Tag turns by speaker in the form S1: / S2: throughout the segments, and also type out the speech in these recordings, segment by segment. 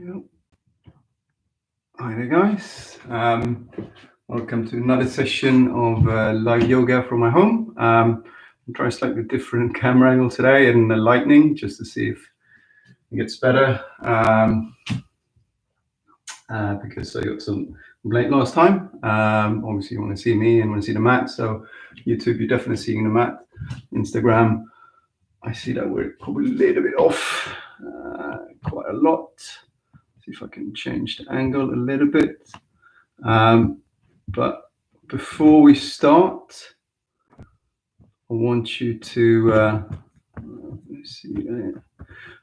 S1: Yep. Hi there, guys. Welcome to another session of live yoga from my home. I'm trying a slightly different camera angle today and the lighting just to see if it gets better. Because I got some late last time. Obviously, you want to see me and want to see the mat. So YouTube, you're definitely seeing the mat. Instagram, I see that we're probably a little bit off, quite a lot. See if I can change the angle a little bit. But before we start, I want you to let's see.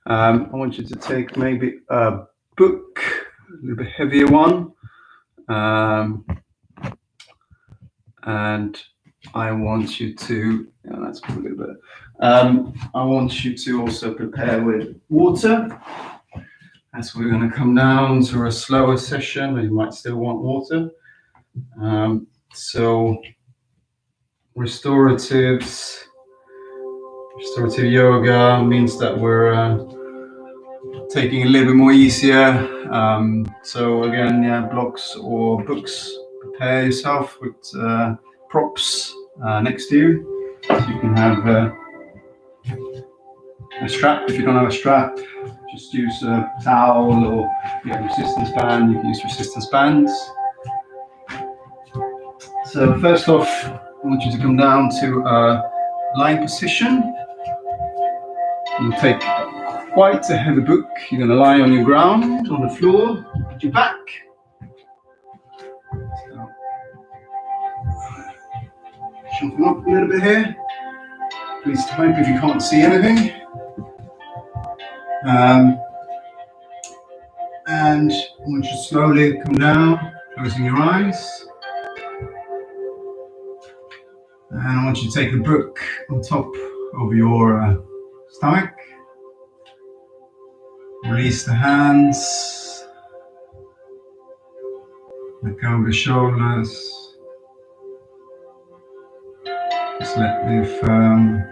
S1: I want you to take maybe a book, a little bit heavier one, and I want you to. That's probably a little bit. I want you to also prepare with water. As we're going to come down to a slower session, but you might still want water. So restorative yoga means that we're taking a little bit more easier. So again, blocks or books. Prepare yourself with props next to you. So you can have a strap. If you don't have a strap, just use a towel or resistance band. You can use resistance bands. So first off, I want you to come down to a lying position. You take quite a heavy book. You're going to lie on your ground, on the floor, with your back. So, jumping up a little bit here. Please type if you can't see anything. And I want you to slowly come down, closing your eyes. And I want you to take the book on top of your stomach. Release the hands. Let go of the shoulders. Just let me firm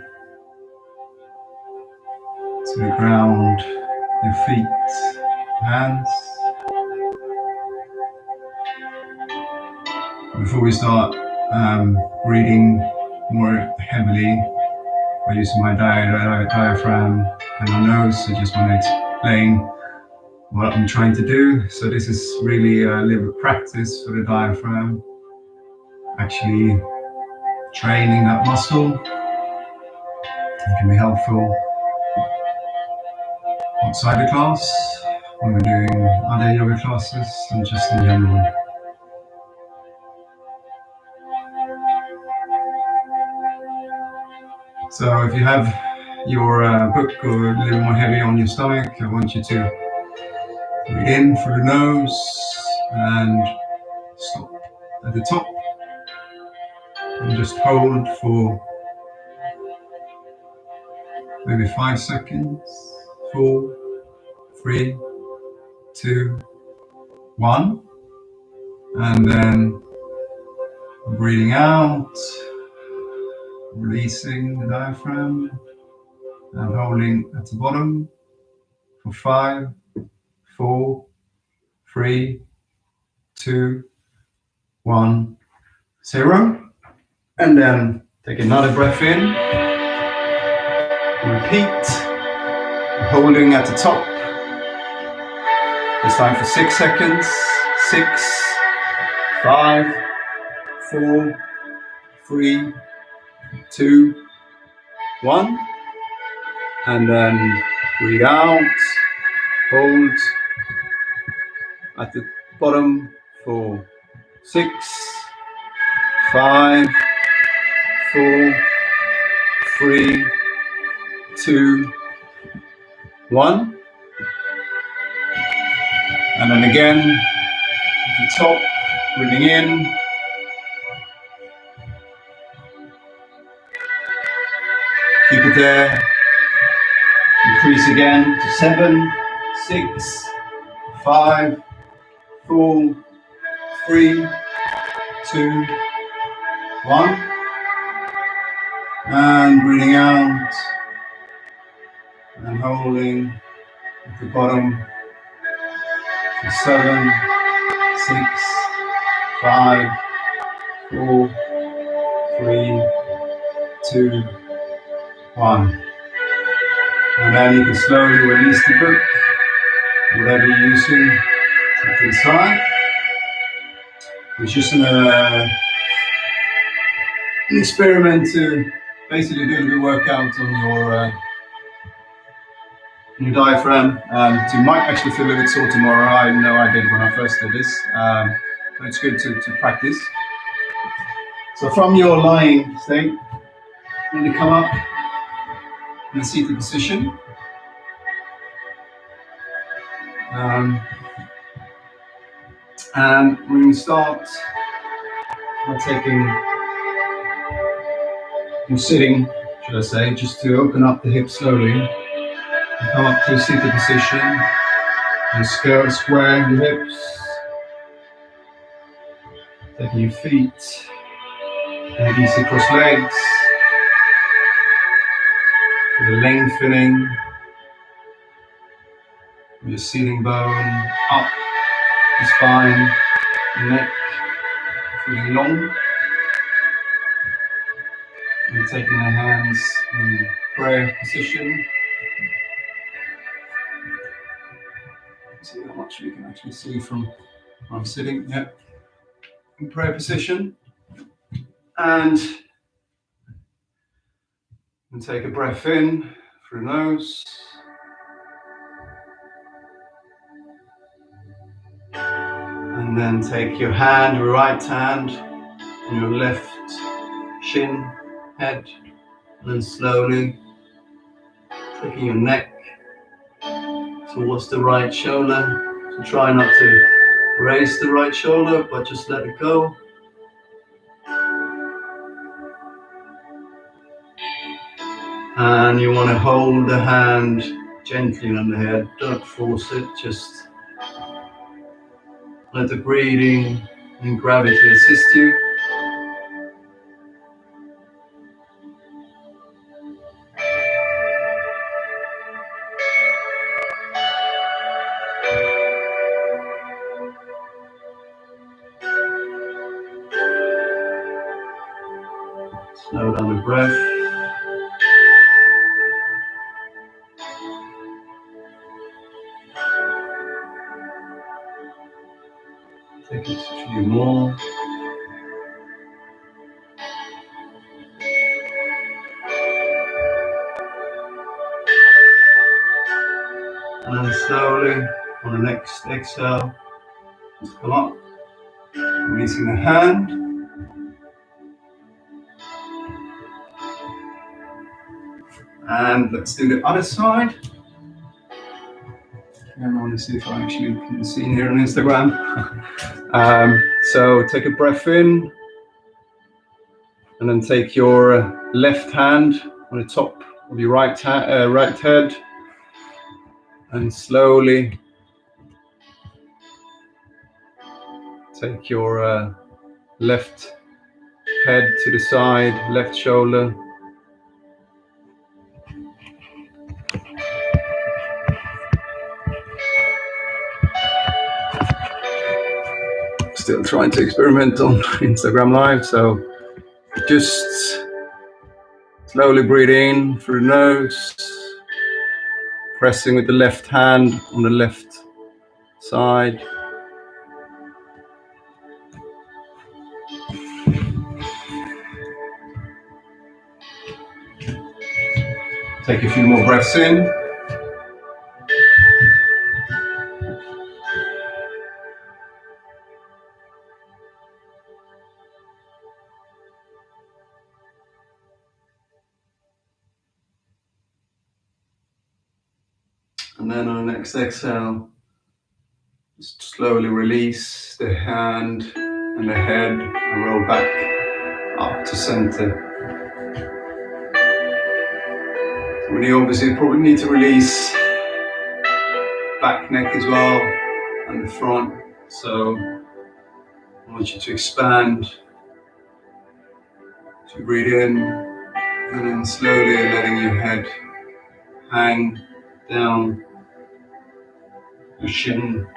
S1: to the ground, your feet, hands. Before we start breathing more heavily, by using my diaphragm and my nose, I just want to explain what I'm trying to do. So this is really a little practice for the diaphragm, actually training that muscle. It can be helpful outside the class, when we're doing other yoga classes, and just in general. So if you have your book or a little more heavy on your stomach, I want you to breathe in through the nose and stop at the top. And just hold for maybe 5 seconds. 4, 3, 2, 1. And then breathing out, releasing the diaphragm and holding at the bottom for 5, 4, 3, 2, 1, 0. And then take another breath in. Repeat. Holding at the top. This time for 6 seconds. 6, 5, 4, 3, 2, 1. And then breathe out. Hold at the bottom for 6, 5, 4, 3, 2, 1. And then again at the top, breathing in. Keep it there. Increase again to 7, 6, 5, 4, 3, 2, 1. And breathing out and holding at the bottom 7, 6, 5, 4, 3, 2, 1. And then you can slowly release the book, whatever you're using, to the side. It's just an experiment to basically do a little workout on your diaphragm. So you might actually feel a little bit sore tomorrow. I know I did when I first did this, but it's good to practice. So from your lying state, you're going to come up in a seated position. And we're going to start by taking, you're sitting, should I say, just to open up the hips slowly. And come up to a seated position and square your hips. Taking your feet and easy cross legs. For the lengthening of your seating bone, up the spine, neck, feeling long. And taking the hands in prayer position. See how much you can actually see from where I'm sitting. Yeah. In prayer position. And take a breath in through the nose. And then take your hand, your right hand, on your left shin, head, and then slowly taking your neck towards the right shoulder. So try not to raise the right shoulder, but just let it go. And you want to hold the hand gently on the head. Don't force it, just let the breathing and gravity assist you. Slow down the breath. Take it a few more. And then slowly, on the next exhale, just come up, releasing the hand. And let's do the other side. I want to see if I actually can see here on Instagram. So take a breath in, and then take your left hand on the top of your right head, and slowly take your left head to the side, left shoulder. Still trying to experiment on Instagram Live, so just slowly breathe in through the nose, pressing with the left hand on the left side. Take a few more breaths in. And then on the next exhale, just slowly release the hand and the head and roll back up to center. So you obviously probably need to release back, neck as well, and the front. So I want you to expand, to breathe in, and then slowly letting your head hang down your shin,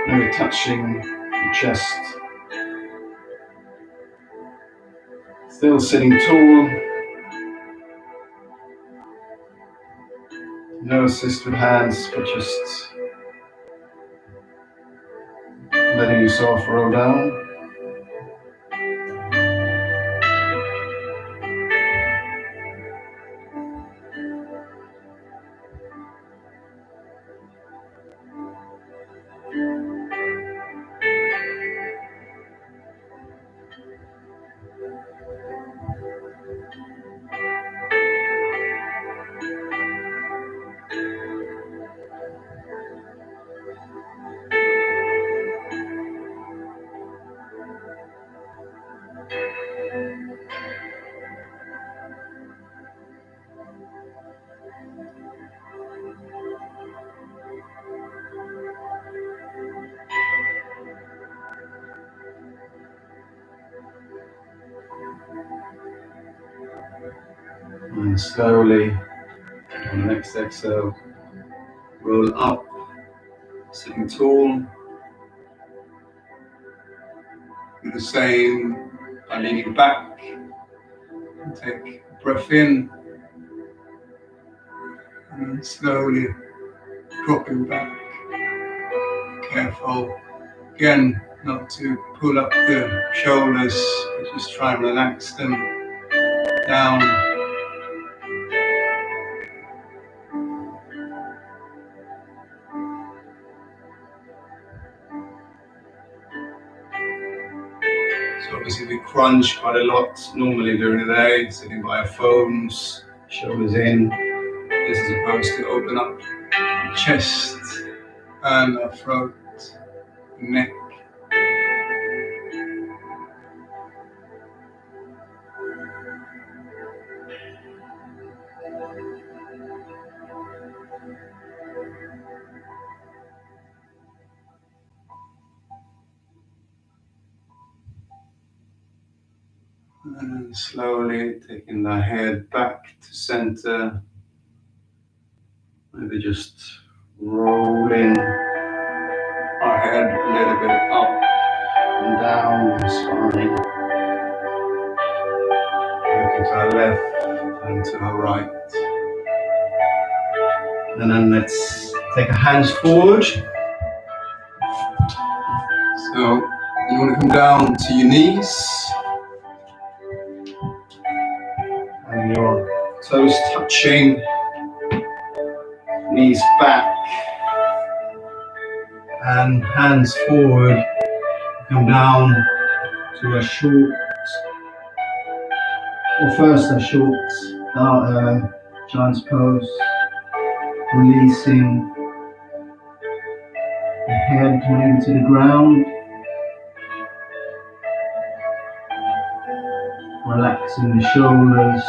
S1: Maybe touching the chest. Still sitting tall. No assist with hands, but just letting yourself roll down. And slowly, on the next exhale, roll up, sitting tall. Do the same by leaning back. And take a breath in, and slowly dropping back. Careful, again, not to pull up the shoulders, but just try and relax them down. So obviously we crunch quite a lot normally during the day, sitting by our phones, shoulders in. This is supposed to open up the chest and our throat, neck. And slowly taking the head back to center. Maybe just rolling our head a little bit up and down the spine. Looking to our left and to our right. And then let's take our hands forward. So you want to come down to your knees. And your toes touching, knees back, and hands forward. Come down to a short, or first a short child's pose, releasing the head maybe to the ground, relaxing the shoulders,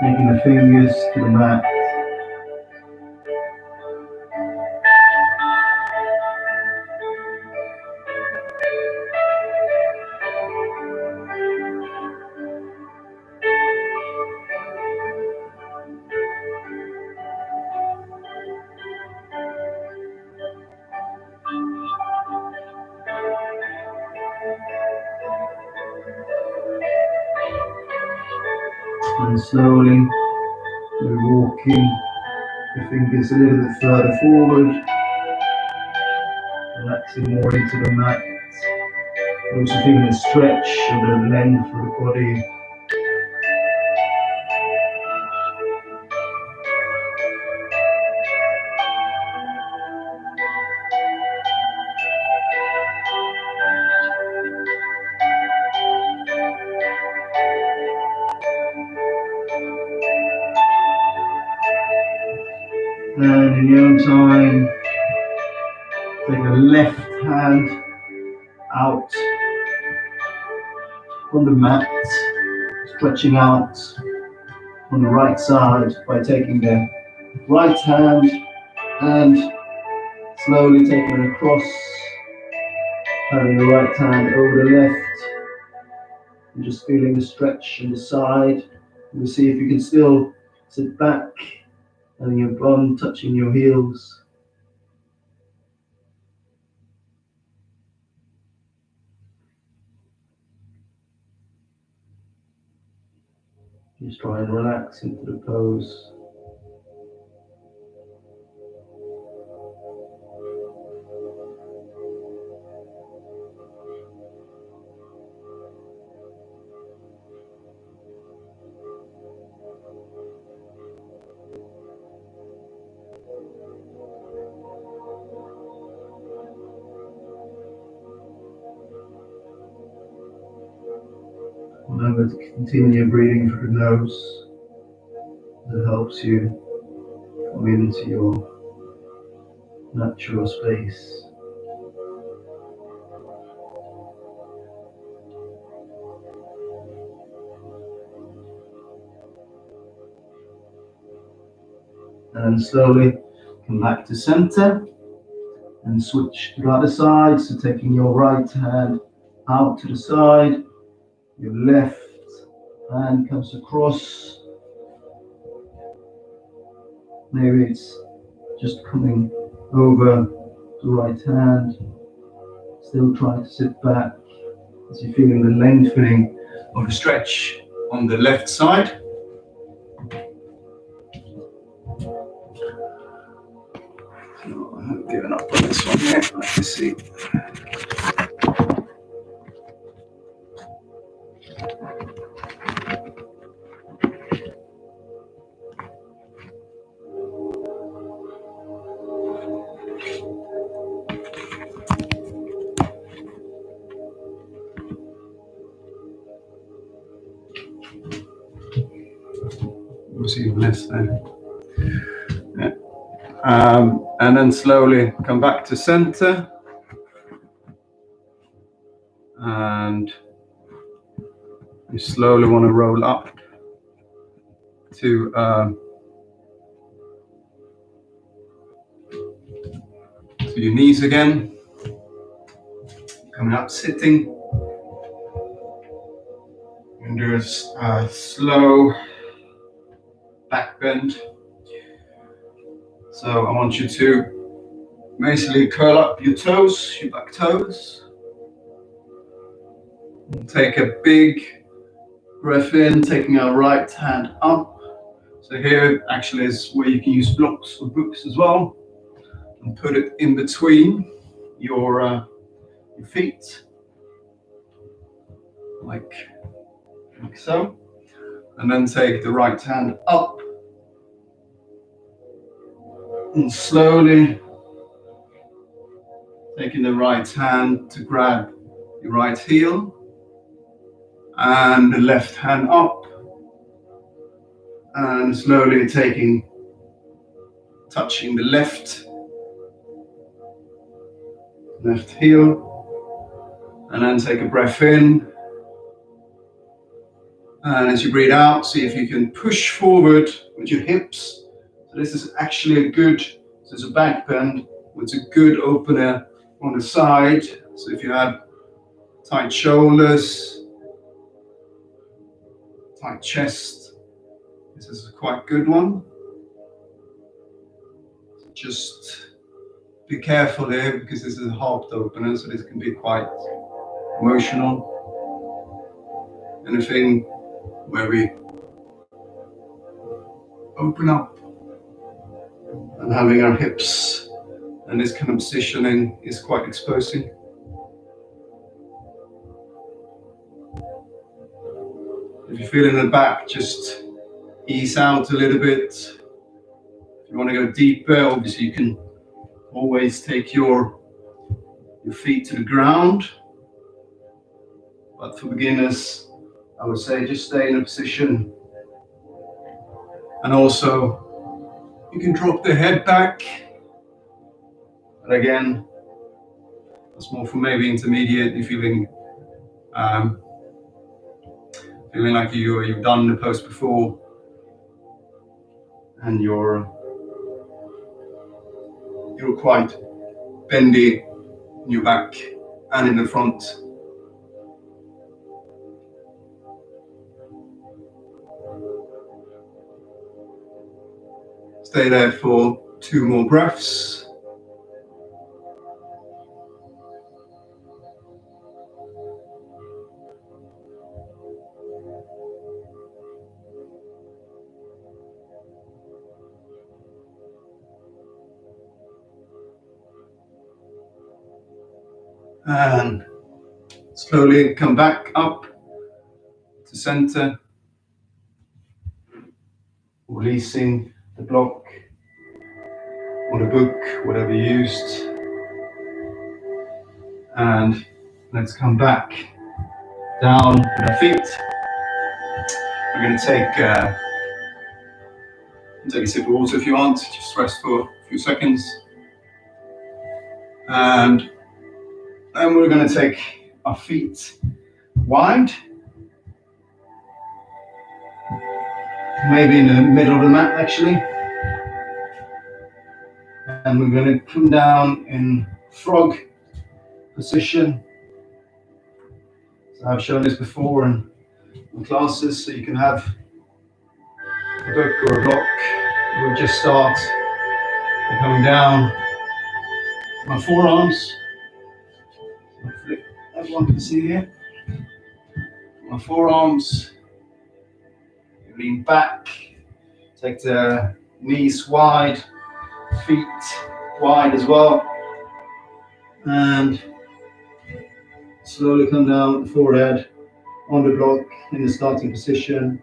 S1: taking the fingers to the mat. And slowly we're walking the fingers a little bit further forward, relaxing more into the mat. Also feeling the stretch of the length of the body. And in your own time, take the left hand out on the mat, stretching out on the right side by taking the right hand and slowly taking it across, having the right hand over the left, and just feeling the stretch on the side. We'll see if you can still sit back
S2: and your bum touching your heels. Just try and relax into the pose. Remember to continue breathing through the nose. That helps you come into your natural space. And then slowly come back to center and switch to the other side. So taking your right hand out to the side, your left hand comes across. Maybe it's just coming over the right hand. Still trying to sit back as you're feeling the lengthening
S1: of the stretch on the left side. So I've given up on this one here. Let me see. We'll see less there. Yeah. And then slowly come back to center. And you slowly want to roll up to your knees again. Coming up, sitting. And there's a slow back bend. So I want you to basically curl up your toes, your back toes. And take a big breath in, taking our right hand up. So here actually is where you can use blocks or books as well. And put it in between your feet, like so. And then take the right hand up. And slowly taking the right hand to grab your right heel. And the left hand up. And slowly touching the left heel. And then take a breath in. And as you breathe out, see if you can push forward with your hips. So this is actually a good, so it's a back bend, it's a good opener on the side. So if you have tight shoulders, tight chest, this is a quite good one. Just be careful here because this is a heart opener, so this can be quite emotional. Anything where we open up and having our hips and this kind of positioning is quite exposing. If you feel in the back, just ease out a little bit. If you want to go deeper, obviously you can always take your feet to the ground. But for beginners, I would say just stay in a position. And also, you can drop the head back. But again, that's more for maybe intermediate. You're feeling like you've done the pose before, and you're quite bendy in your back and in the front. Stay there for 2 more breaths. And slowly come back up to center, releasing the block or the book, whatever you used. And let's come back down with our feet. We're going to take a sip of water if you want, just rest for a few seconds. And then we're going to take our feet wide, maybe in the middle of the mat actually. And we're going to come down in frog position. So I've shown this before in classes, so you can have a book or a block. We'll just start by coming down my forearms. Hopefully everyone can see here. My forearms, lean back, take the knees wide, feet wide as well, and slowly come down with the forehead on the block in the starting position.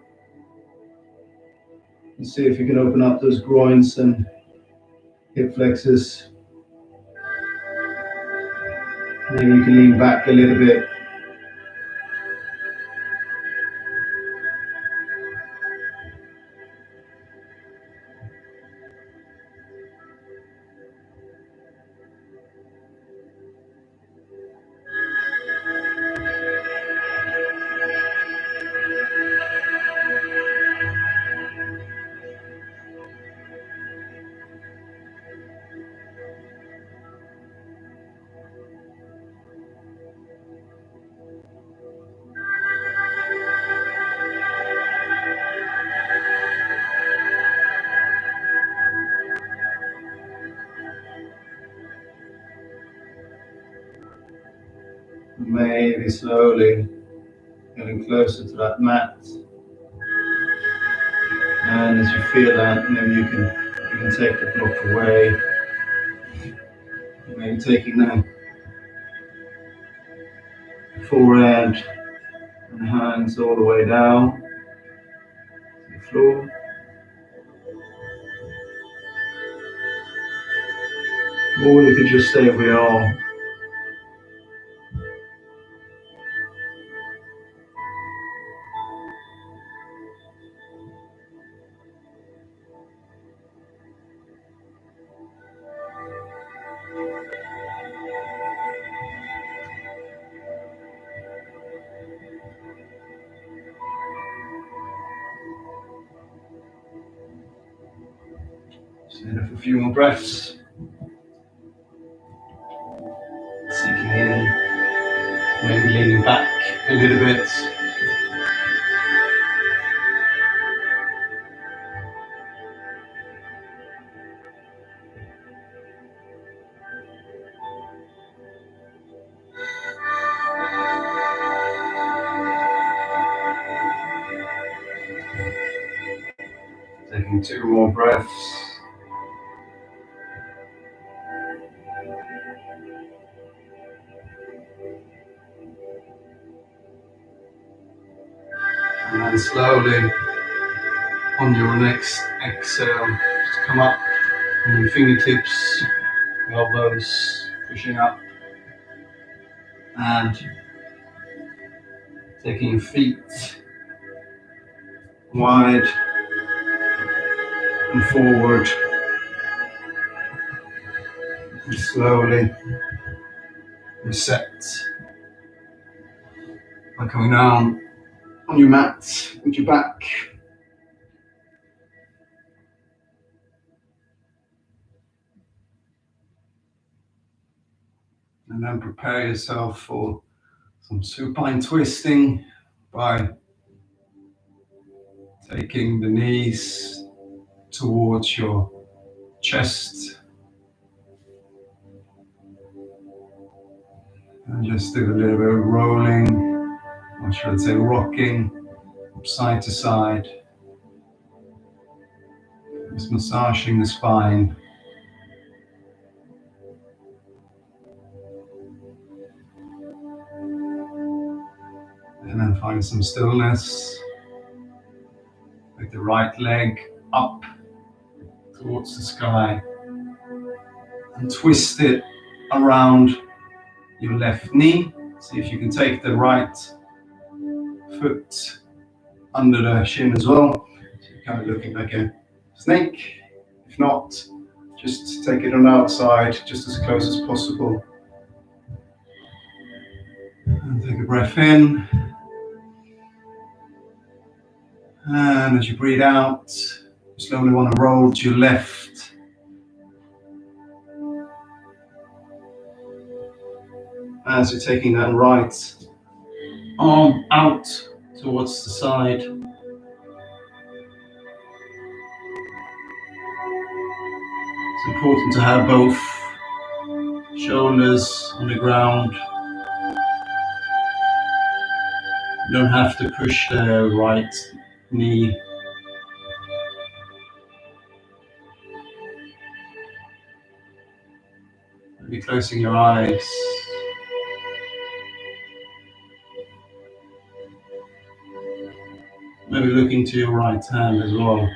S1: And see if you can open up those groins and hip flexors. Maybe you can lean back a little bit. Maybe slowly getting closer to that mat. And as you feel that, maybe you can take the block away. Maybe taking the forehead and hands all the way down to the floor. Or you could just stay where we are. Stay there for a few more breaths. Sinking in, maybe leaning back a little bit. Taking 2 more breaths. And then slowly, on your next exhale, just come up on your fingertips, elbows pushing up, and taking your feet wide and forward, and slowly reset by coming down on your mat with your back. And then prepare yourself for some supine twisting by taking the knees towards your chest. And just do a little bit of rolling, or should I say rocking, side to side. Just massaging the spine. And then find some stillness. Take the right leg up towards the sky and twist it around your left knee. See if you can take the right foot under the shin as well. So you're kind of looking like a snake. If not, just take it on the outside, just as close as possible. And take a breath in. And as you breathe out, you slowly want to roll to your left. As you're taking that right arm out towards the side. It's important to have both shoulders on the ground. You don't have to push the right knee. Maybe closing your eyes. Maybe looking to your right hand as well.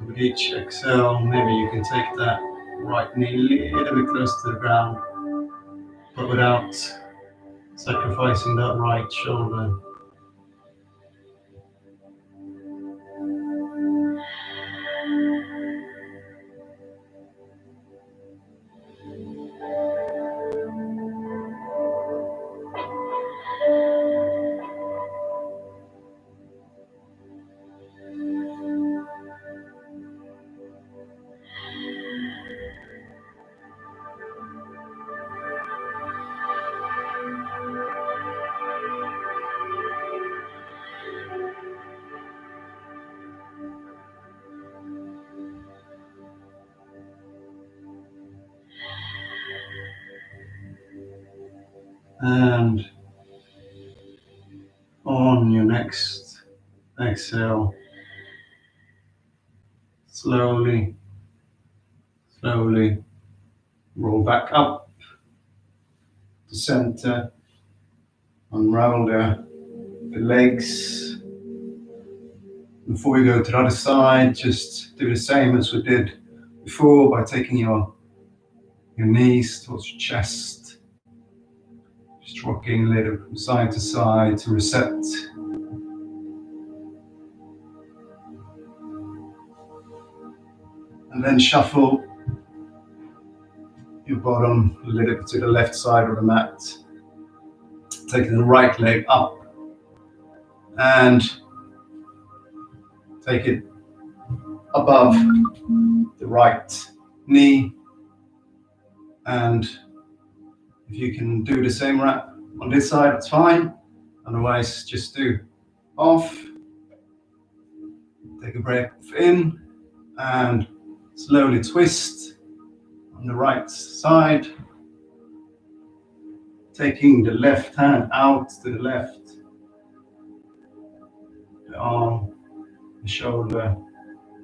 S1: With each exhale, maybe you can take that right knee a little bit closer to the ground, but without sacrificing that right shoulder. And on your next exhale, slowly roll back up to center, unravel the legs. Before we go to the other side, just do the same as we did before by taking your knees towards your chest, just rocking a little from side to side to reset. And then shuffle your bottom a little bit to the left side of the mat. Taking the right leg up and take it above the right knee. And if you can do the same wrap on this side, that's fine. Otherwise, just do half. Take a breath in and slowly twist on the right side. Taking the left hand out to the left. The arm, the shoulder,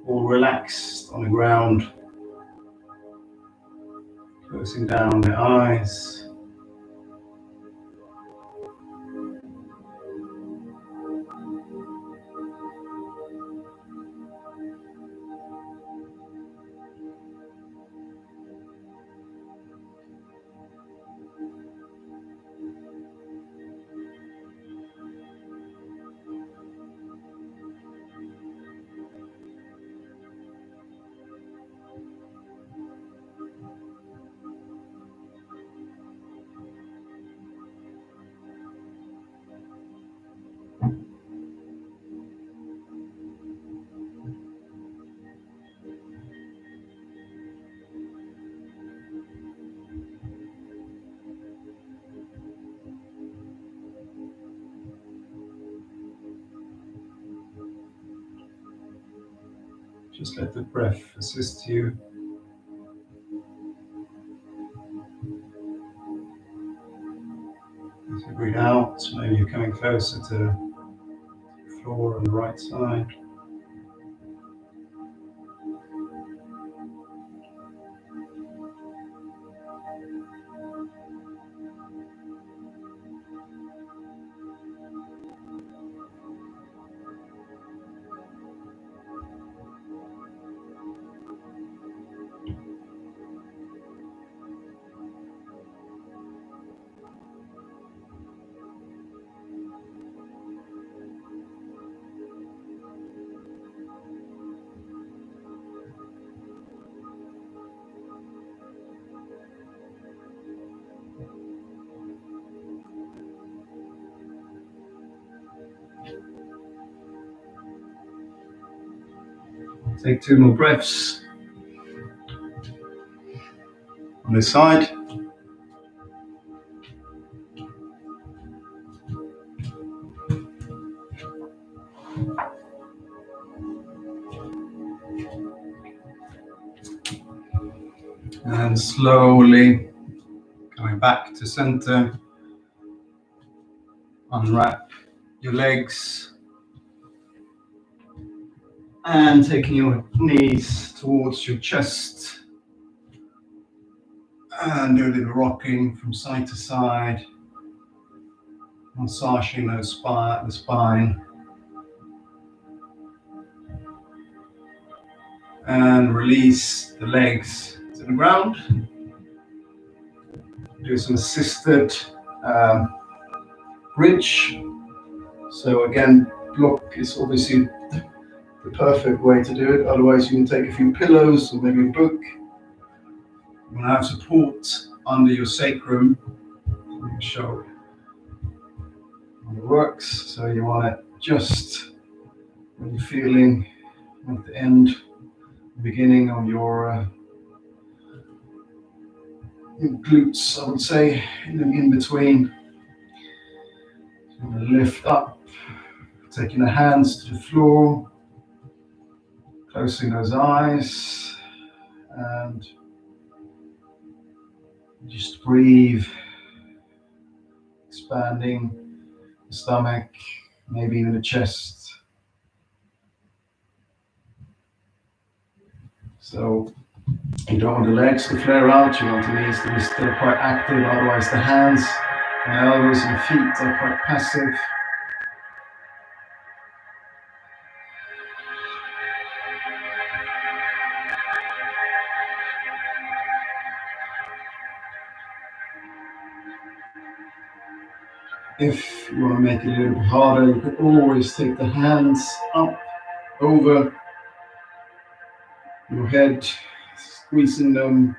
S1: all relaxed on the ground. Closing down the eyes. Just let the breath assist you. As you breathe out, maybe you're coming closer to the floor on the right side. Take 2 more breaths on this side. And slowly coming back to center. Unwrap your legs and taking your knees towards your chest. And do a little rocking from side to side, massaging the spine. And release the legs to the ground. Do some assisted bridge. So again, block is obviously the perfect way to do it. Otherwise, you can take a few pillows or maybe a book. You want to have support under your sacrum. Let me show how it works. So you want to just, when you're feeling at the end, the beginning of your glutes, I would say, in between. So lift up, taking the hands to the floor, closing those eyes, and just breathe, expanding the stomach, maybe even the chest. So you don't want the legs to flare out, you want the knees to be still quite active, otherwise the hands and elbows and feet are quite passive. If you want to make it a little bit harder, you can always take the hands up over your head, squeezing them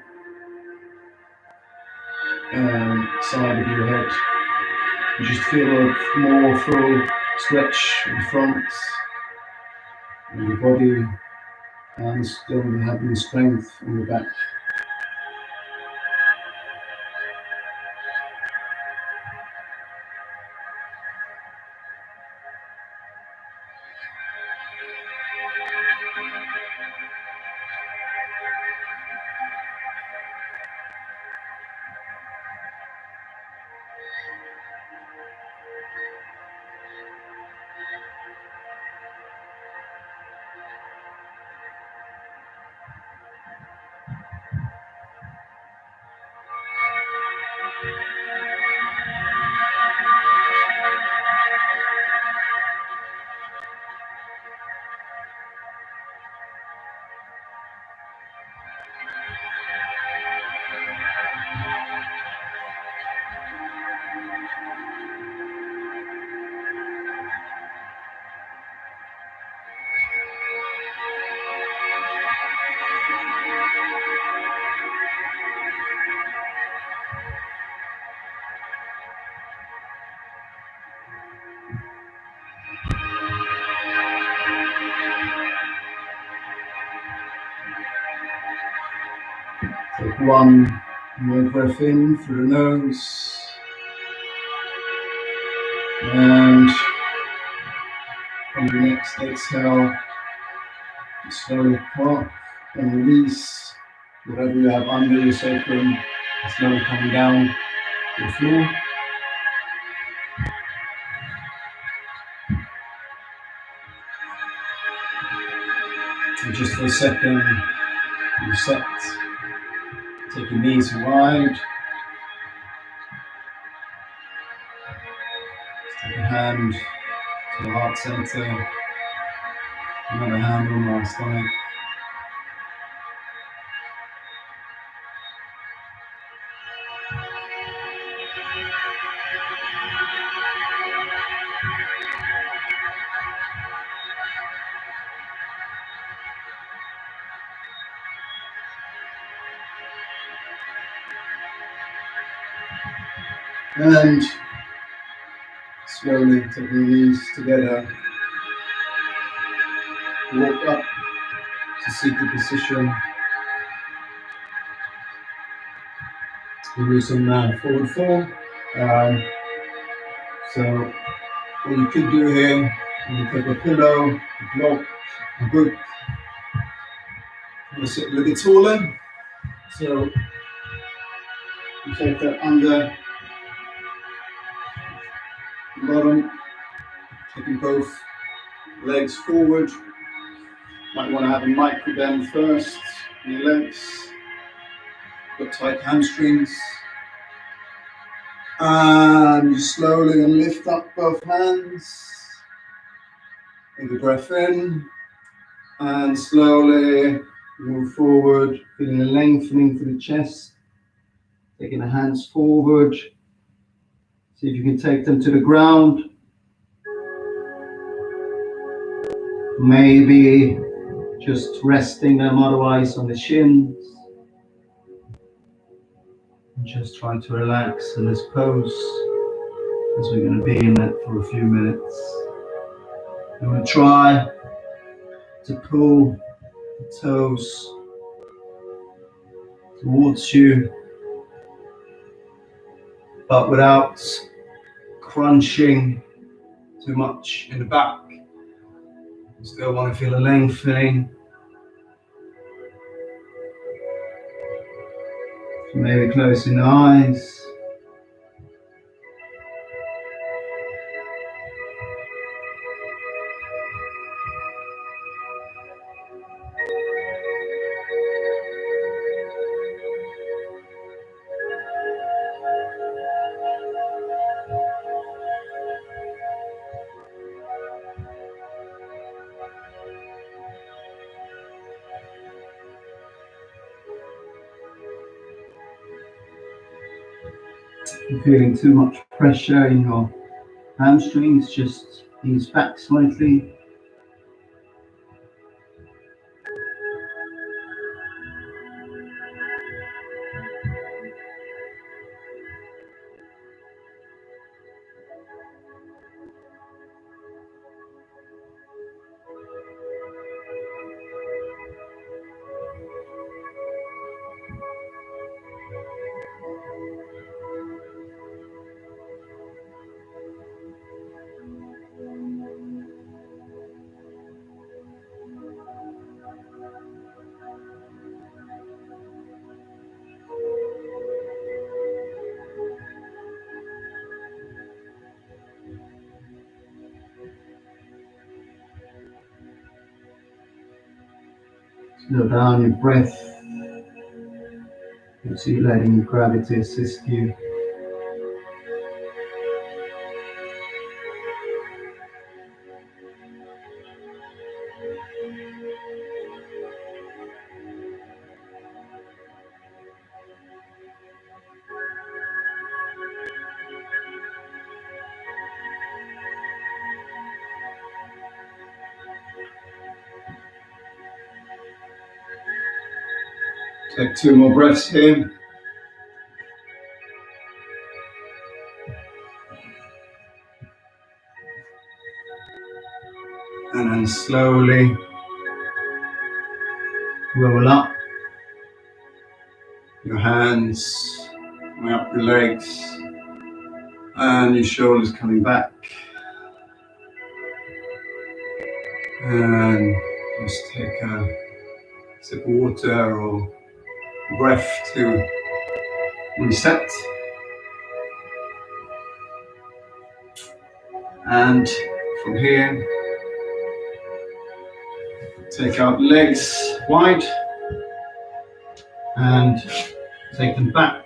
S1: and side of your head. You just feel a more full stretch in front of your body and still having strength in the back. Take one more breath in through the nose, and on the next exhale,
S2: Slowly come up and release whatever you have under your sacrum, slowly coming down to the floor. And just for a second, reset. Take your knees wide. Take a hand to the heart center. Another hand on my stomach. And slowly take your knees together. Walk up to seated position. We'll do some forward fold. So what you could do here, you take a pillow, a block, a book. You want to sit a little bit taller. So you take that under the bottom, taking both legs forward. Might want to have a micro bend first in your legs. Got tight hamstrings. And you slowly lift up both hands. Take a breath in. And slowly move forward, feeling a lengthening through the chest. Taking the hands forward. See if you can take them to the ground. Maybe just resting them otherwise on the shins. Just try to relax in this pose as we're going to be in it for a few minutes. I'm going to try to pull the toes towards you, but without crunching too much in the back. You still want to feel a lengthening. Maybe closing the eyes. If you're feeling too much pressure in your hamstrings, just ease back slightly. Slow down your breath. You see, letting your gravity assist you. Take 2 more breaths here. And then slowly roll up your hands, way up your legs, and your shoulders coming back. And
S1: Just take a sip of water or breath to reset. And from here, take out legs wide and take them back,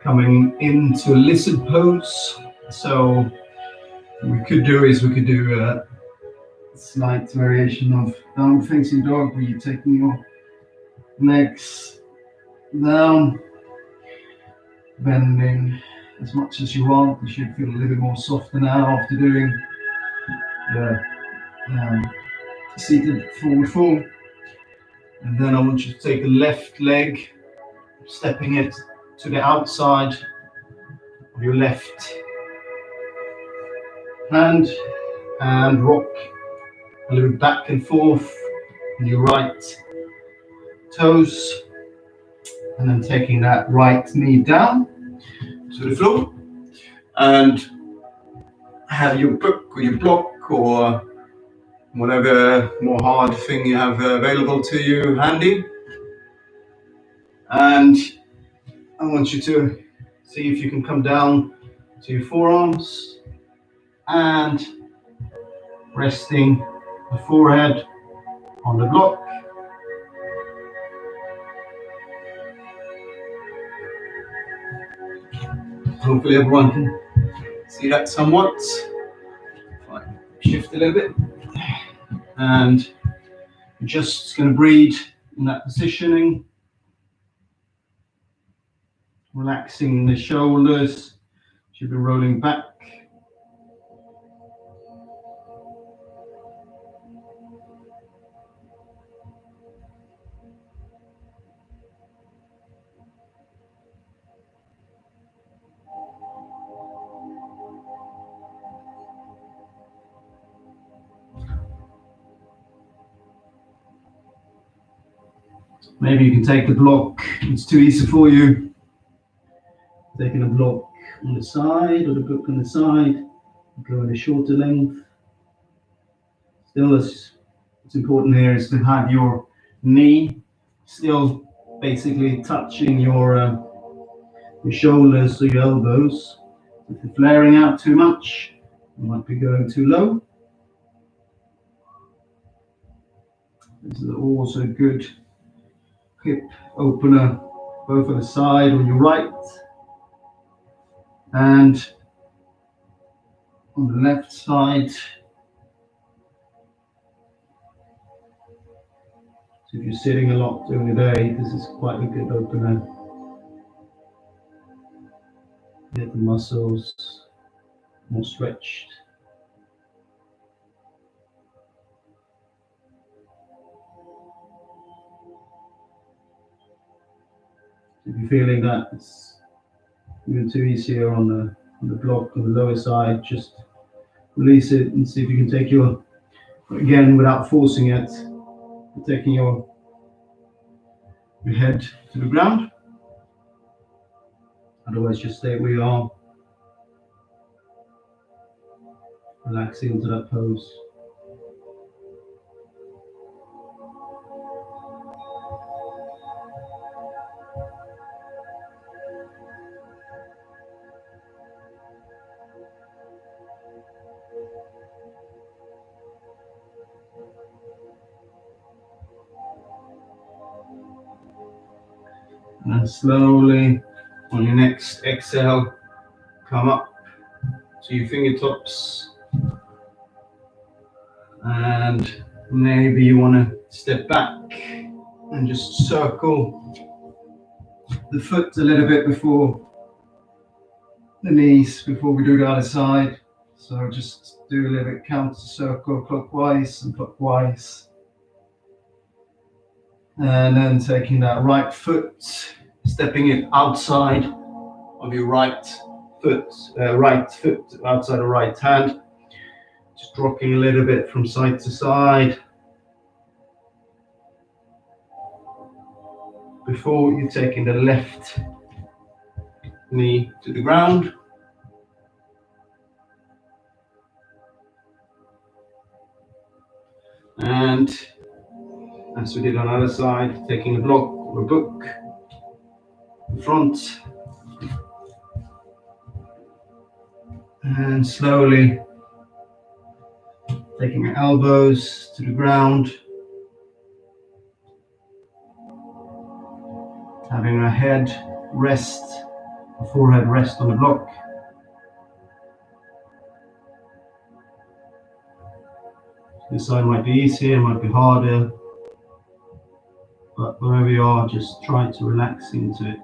S1: coming into lizard pose. So what we could do a slight variation of downward facing dog, where you're taking your legs down, bending as much as you want. You should feel a little bit more softer now after doing the seated forward fold. And then I want you to take the left leg, stepping it to the outside of your left hand, and rock a little back and forth on your right toes, and then taking that right knee down to the floor, and have your book or your block or whatever more hard thing you have available to you handy. And I want you to see if you can come down to your forearms and resting the forehead on the block. Hopefully everyone can see that somewhat. Fine. Shift a little bit. And you're just going to breathe in that positioning. Relaxing the shoulders. Should be rolling back. Maybe you can take the block. It's too easy for you. Taking a block on the side or the book on the side. Going a shorter length. Still, what's important here is to have your knee still basically touching your shoulders or your elbows. If you're flaring out too much, you might be going too low. This is also a good hip opener, both on the side on your right and on the left side. So if you're sitting a lot during the day, this is quite a good opener. Get the muscles more stretched. If you're feeling that it's even too easy here on the block on the lower side, just release it and see if you can take your, again, without forcing it, taking your head to the ground. Otherwise, just stay where you are, relaxing into that pose. And slowly, on your next exhale, come up to your fingertips. And maybe you want to step back and just circle the foot a little bit before the knees, before we do the other side. So just do a little bit counter circle clockwise and clockwise. And then taking that right foot, stepping it outside of your right foot outside the right hand. Just rocking a little bit from side to side. Before you're taking the left knee to the ground.
S2: And as we did on the other side, taking a block or a book in front, and slowly taking your elbows to the ground, having a head rest, a forehead rest on the block. This side might be easier, might be harder, but wherever you are, just try to relax into it.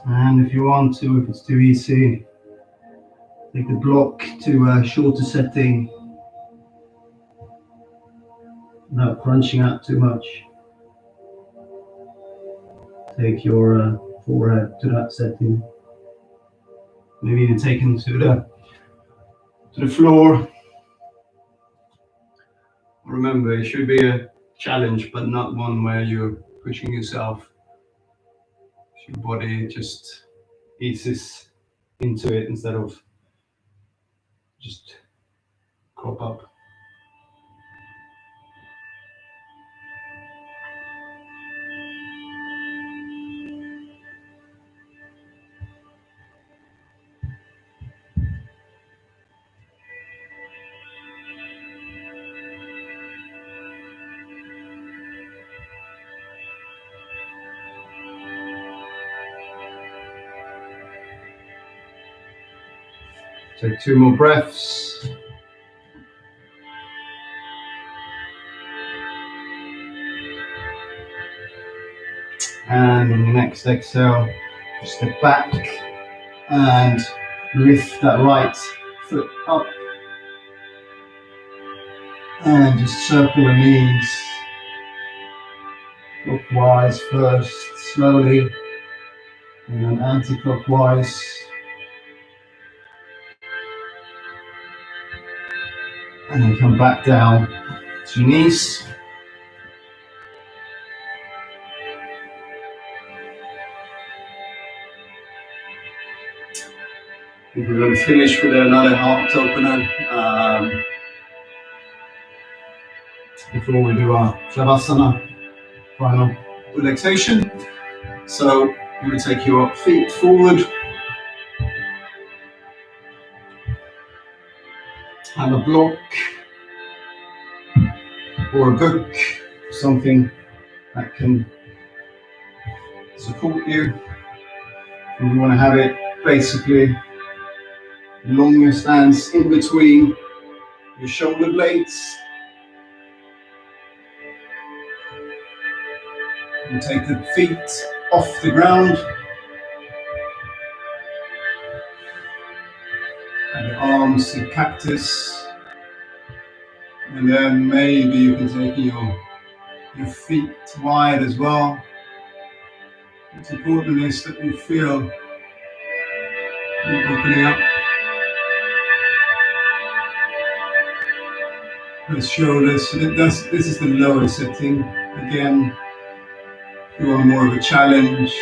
S2: And if you want to, if it's too easy, take the block to a shorter setting without crunching out too much. Take your forehead to that setting. Maybe even take them to the floor. Remember, it should be a challenge, but not one where you're pushing yourself. Your body just eases into it instead of just crop up. Take 2 more breaths. And on the next exhale, just step back and lift that right foot up. And just circle the knees clockwise first, slowly, and then anti-clockwise. And then come back down to your knees. I think we're going to finish with another heart opener before we do our Shavasana, final relaxation. So you're going to take your feet forward, have a block or a book, something that can support you. And you want to have it basically longer stance in between your shoulder blades. And take the feet off the ground. And the arms in cactus. And then maybe you can take your feet wide as well. What's important is that you feel you're opening up the shoulders. This is the lower setting. Again, if you want more of a challenge,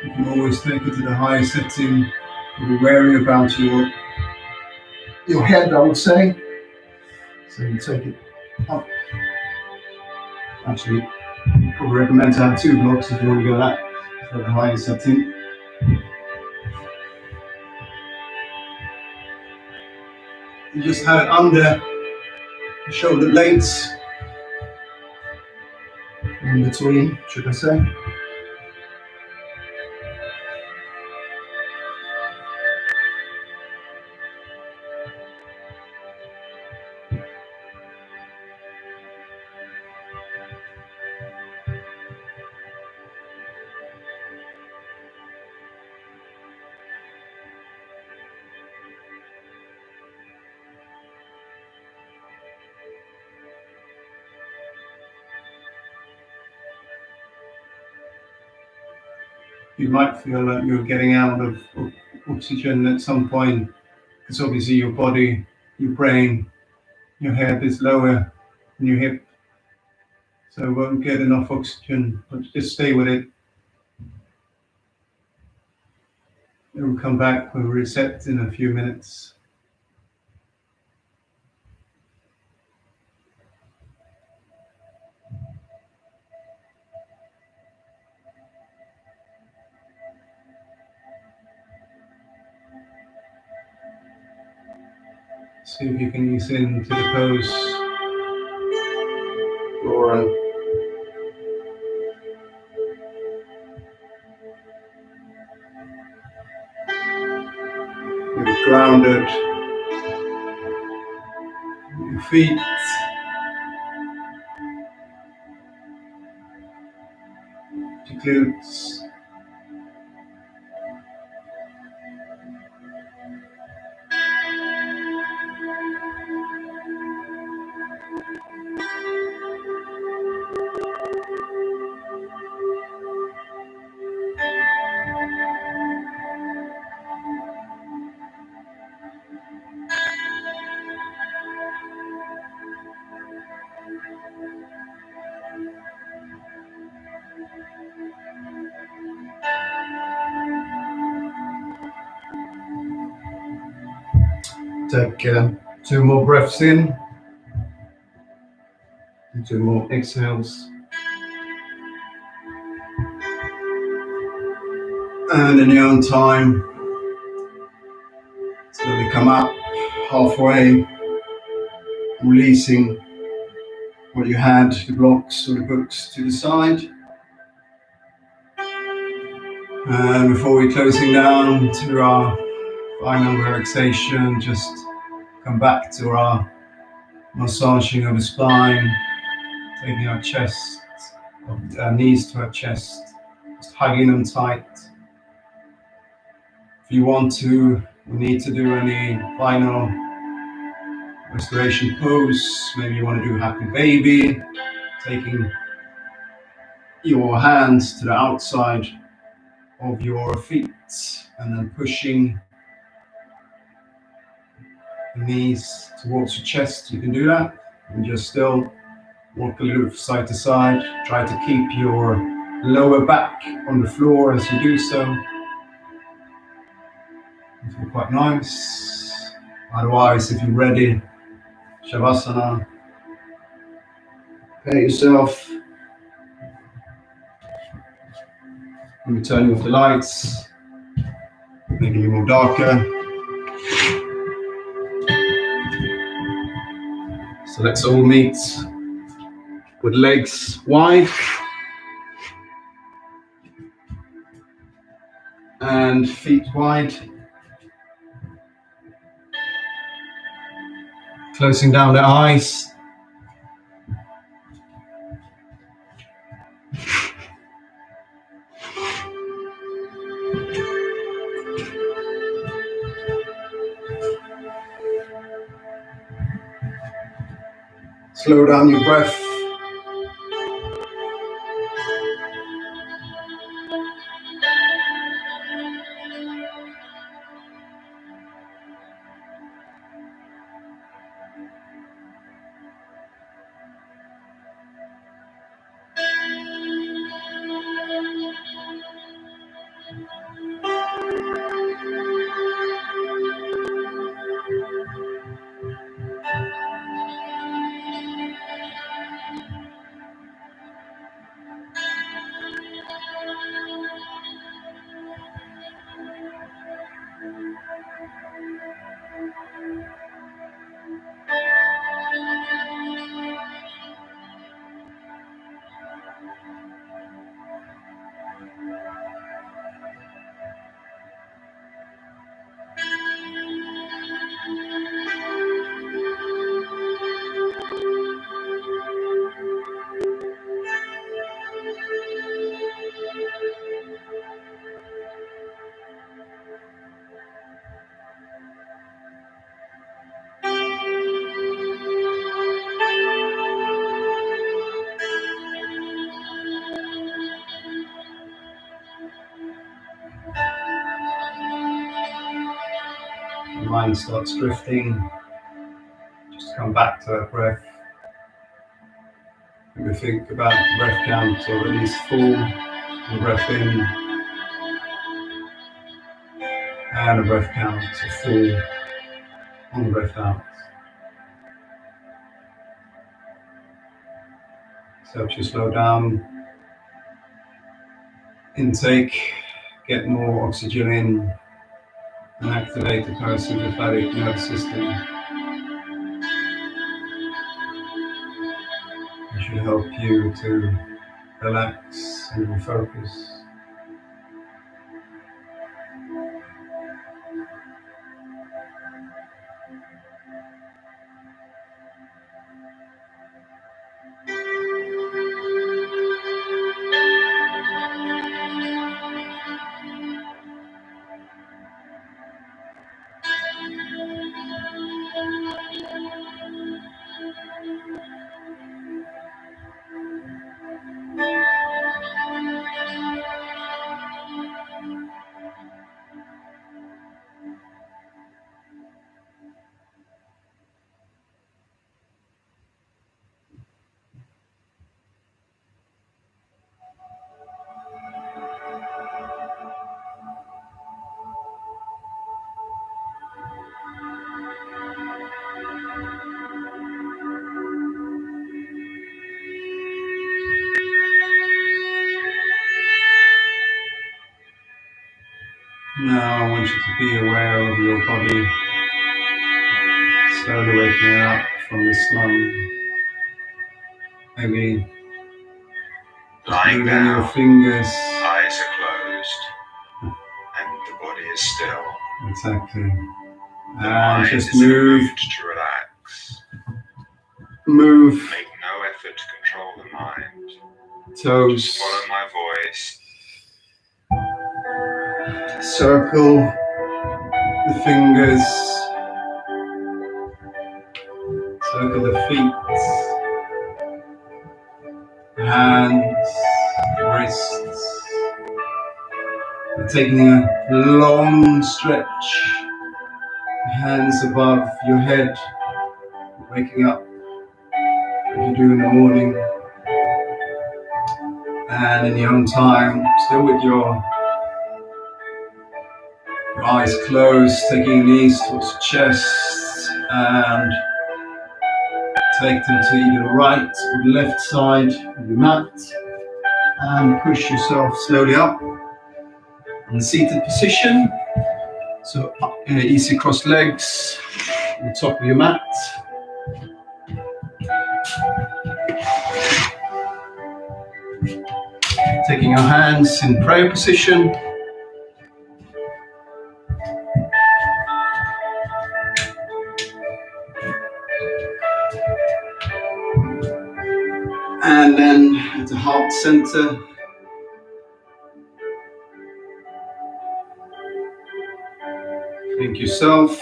S2: you can always take it to the higher setting. Be wary about your head, I would say. So you take it up. Actually, I probably recommend to have 2 blocks if you want to go that for the higher setting. You just have it under shoulder blades in between, should I say. You might feel like you're getting out of oxygen at some point, because obviously your body, your brain, your head is lower than your hip, so it won't get enough oxygen, but just stay with it. It will come back, we'll reset in a few minutes. See if you can ease into the pose. Or you're grounded. Your feet. Your glutes. Take 2 more breaths in and 2 more exhales. And in your own time, slowly come up halfway, releasing what you had, the blocks or the books to the side. And before we're closing down to our final relaxation, just come back to our massaging of the spine, taking our chest, our knees to our chest, just hugging them tight. If you want to, we need to do any final restoration pose. Maybe you want to do happy baby, taking your hands to the outside of your feet and then pushing the knees towards your chest. You can do that and just still walk a little side to side. Try to keep your lower back on the floor as you do so. It will be quite nice. Otherwise, if you're ready, Shavasana, prepare yourself. Let me turn off the lights, making it more darker. So let's all meet with legs wide and feet wide. Closing down the eyes. Slow down your breath.
S1: your mind starts drifting, just come back to that breath. Maybe think about the breath count, or at least 4 on the breath in, and a breath count of 4 on the breath out. So helps you slow down intake, get more oxygen in, and activate the parasympathetic nervous system. It should help you to relax and refocus. Now I want you to be aware of your body slowly waking up from the slump. Maybe
S3: lying
S1: moving
S3: down,
S1: your fingers.
S3: eyes are closed, and the body is still.
S1: Exactly.
S3: The
S1: And
S3: mind
S1: just
S3: is in a
S1: move.
S3: mood to relax.
S1: Move.
S3: Make no effort to control the mind.
S1: Toes.
S3: Just follow my voice.
S1: Circle the fingers. Circle the feet. Hands. Wrists. And taking a long stretch. Hands above your head. Waking up. What you do in the morning. And in your own time, still with your eyes closed, taking your knees towards the chest, and take them to either the right or the left side of your mat, and push yourself slowly up in the seated position. So easy crossed legs on the top of your mat. Taking your hands in prayer position. And then at the heart center, thank yourself.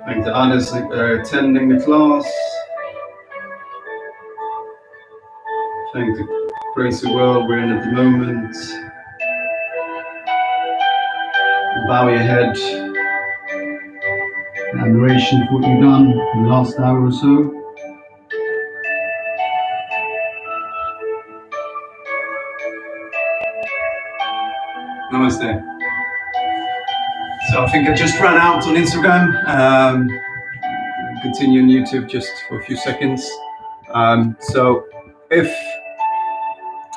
S1: Thank the others that are attending the class. Thank the crazy world we're in at the moment. Bow your head. Admiration for what you've done in the last hour or so. Namaste. So I think I just ran out on Instagram. Continue on YouTube just for a few seconds. So if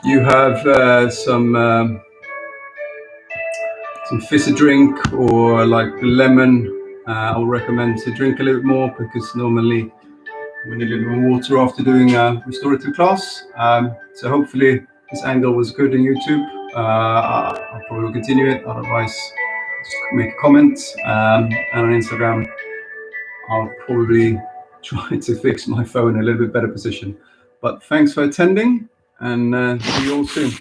S1: you have some fizzy drink or like lemon, I'll recommend to drink a little bit more, because normally we need a little more water after doing a restorative class. So hopefully this angle was good on YouTube. I'll probably continue it, otherwise just make a comment. And on Instagram, I'll probably try to fix my phone in a little bit better position. But thanks for attending, and see you all soon.